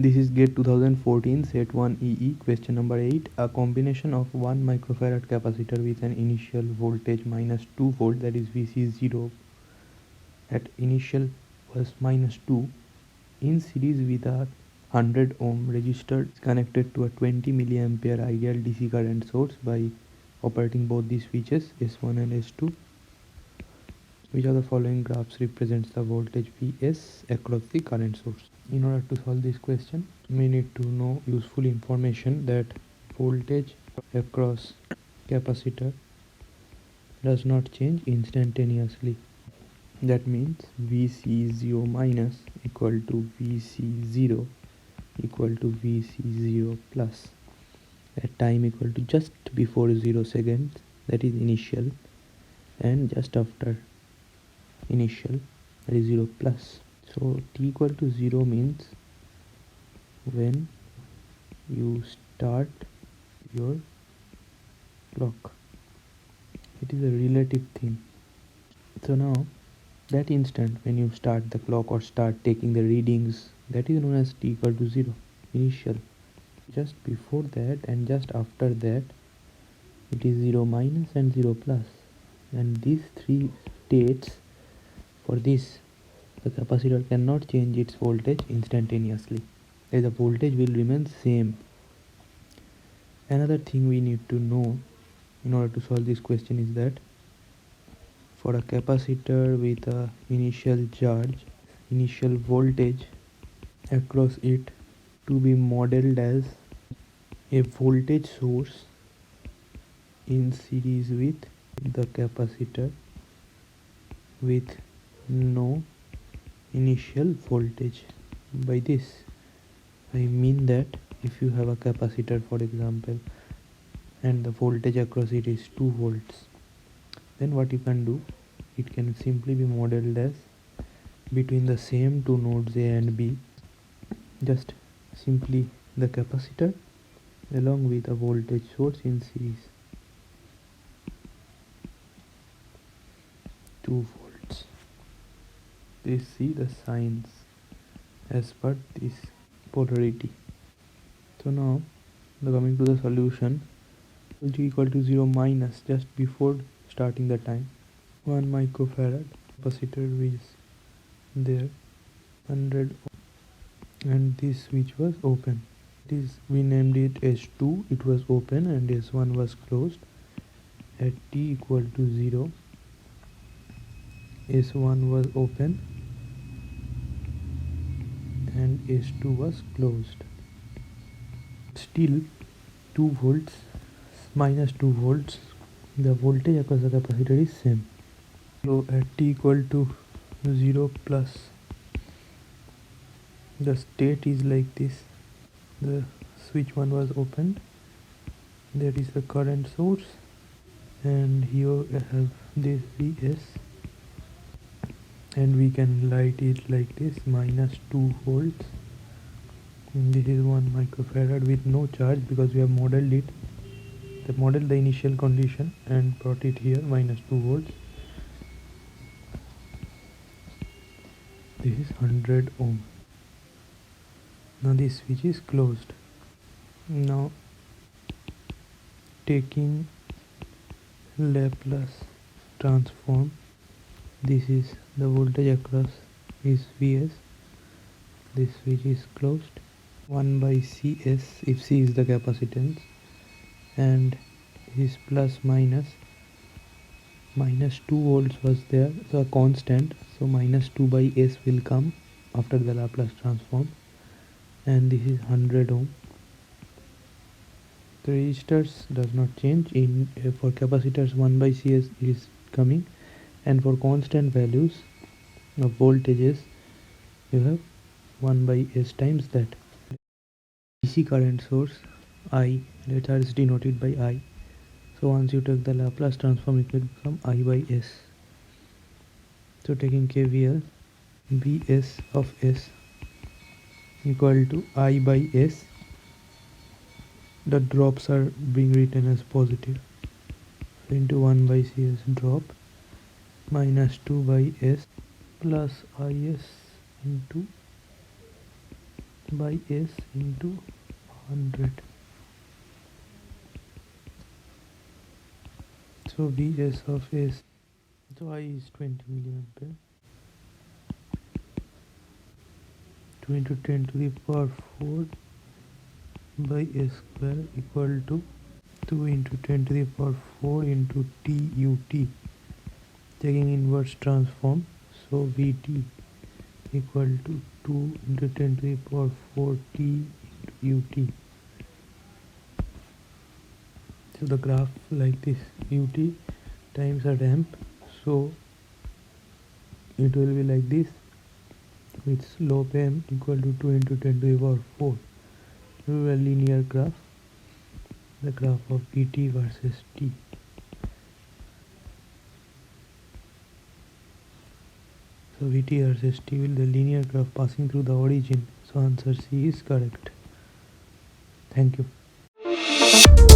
This is GATE 2014 set 1 EE question number 8. A combination of 1 microfarad capacitor with an initial voltage minus 2 volt, that is VC0 at initial was minus 2, in series with a 100 ohm resistor connected to a 20 milliampere ideal DC current source by operating both the switches S1 and S2. Which of the following graphs represents the voltage Vs across the current source? In order to solve this question, we need to know useful information that voltage across capacitor does not change instantaneously. That means Vc0 minus equal to Vc0 equal to Vc0 plus at time equal to just before 0 seconds, that is initial, and just after initial, that is 0 plus. So t equal to 0 means when you start your clock. It is a relative thing. So now that instant when you start the clock or start taking the readings, that is known as t equal to 0, initial. Just before that and just after that, it is 0 minus and 0 plus, and these three states, for this the capacitor cannot change its voltage instantaneously. The voltage will remain same. Another thing we need to know in order to solve this question is that for a capacitor with a initial charge, initial voltage across it to be modeled as a voltage source in series with the capacitor with no initial voltage. By this I mean that if you have a capacitor, for example, and the voltage across it is 2 volts, then what you can do, it can simply be modeled as between the same two nodes A and B, just simply the capacitor along with a voltage source in series, 2 volts. Please see the signs as per this polarity. So now coming to the solution, G equal to 0 minus just before starting the time, 1 microfarad capacitor is there, 100, and this switch was open. It is, we named it S2, it was open, and S1 was closed. At t equal to 0, S1 was open and S2 was closed. Still 2 volts minus 2 volts, the voltage across the capacitor is same. So at t equal to 0 plus, the state is like this. The switch 1 was opened, there is the current source, and here I have this Vs, and we can write it like this, minus 2 volts. And this is 1 microfarad with no charge because we have modeled it. They modeled the initial condition and brought it here, minus 2 volts. This is 100 ohm. Now this switch is closed. Now taking Laplace transform, this is the voltage across is Vs, this switch is closed, 1 by Cs if C is the capacitance, and is plus minus 2 volts was there, so a constant, so minus 2 by S will come after the Laplace transform, and this is 100 ohm. The resistors does not change. In for capacitors 1 by Cs is coming, and for constant values of voltages you have 1 by S times that. DC current source I, later is denoted by I. So once you take the Laplace transform, it will become I by S. So taking KVL, Vs of S equal to I by S. The drops are being written as positive, so into 1 by Cs drop minus 2 by S plus Is into by S into 100. So Vs of S, so I is 20 milliampere. 2 into 10 to the power 4 by S square equal to 2 into 10 to the power 4 into T ut, taking inverse transform. So Vt equal to 2 into 10 to the power 4 T into ut. So the graph like this, ut times a ramp, so it will be like this, with slope m equal to 2 into 10 to the power 4. This is a linear graph, the graph of Vt versus t. So Vt versus t will the linear graph passing through the origin. So answer C is correct. Thank you.